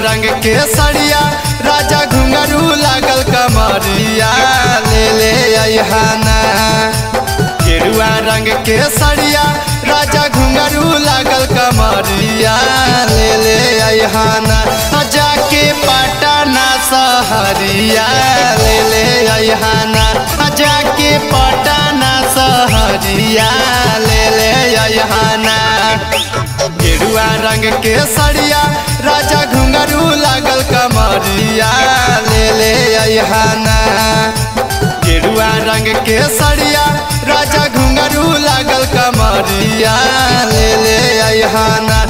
रंग के सड़िया राजा घुंघरू लागल कमरिया ले ले अहाना। गेरुआ रंग के सड़िया राजा घुंघरू लागल कमरिया ले ले अहाना। जाके पटना सहरिया ले ले अहाना। जाके पटना सहरिया ले ले अहाना। गेरुआ रंग के सड़िया राजा घुंघरू लागल कमरिया ले ले अहाना। गेरुआ रंग के सड़िया राजा घुंघरू लागल कमरिया ले ले अहाना।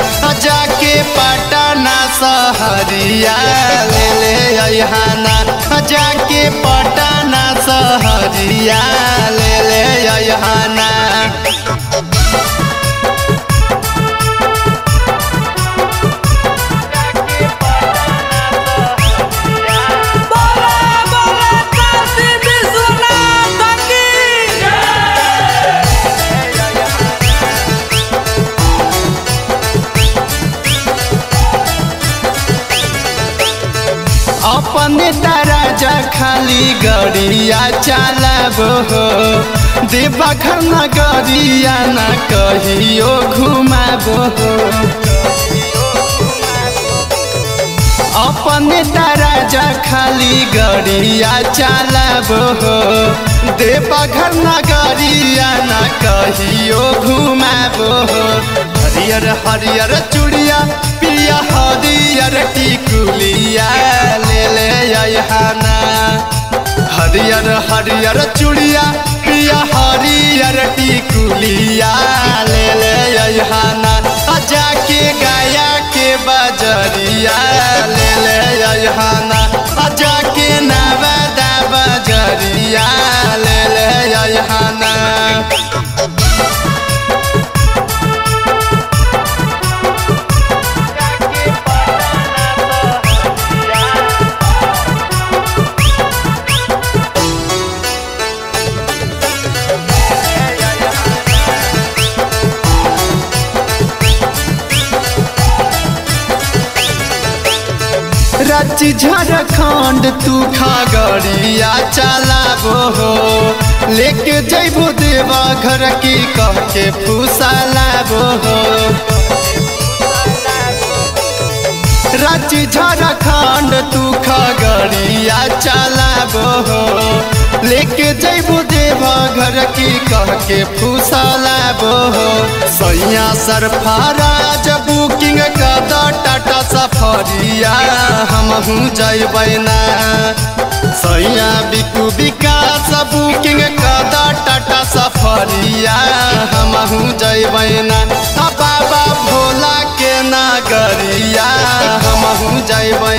जाके पटना सहरिया ले ले अहाना। जाके पटना सहरिया ले ले अहाना। अपने राजा खाली गड़िया चलाबो हो। देवघर नगरिया न कहियो घुमाबो हो। अपने राजा खाली गड़िया चलाबो हो। देवघर नगरिया न कहियो घुमाबो हो। हरियर हरियर चूड़िया पिया हरियर टिकुलिया ले ले अहाना। हरियर हरियर चूड़िया पिया हरियर टिकुलिया ले ले अहाना। जाके गया के बजरिया ले ले अहाना। जाके नवादा बजरिया ले ले अहाना। रांची झारखंड तू खगड़िया चलाबो हो। लेके जैबो देवघर की कह के फुसलाबो हो। रांची झारखंड तू खगड़िया चलाबो हो। लेके जैबो देवघर की कह के फुसलाबो हो। सैया सरफराज बुकिंग कर टाटा सफरिया हमहू जैबै ना। सैया बिकू विकास बुकिंग कर टाटा सफरिया हमहू जैबै ना। बाबा भोला के नगरिया हमहू जैबै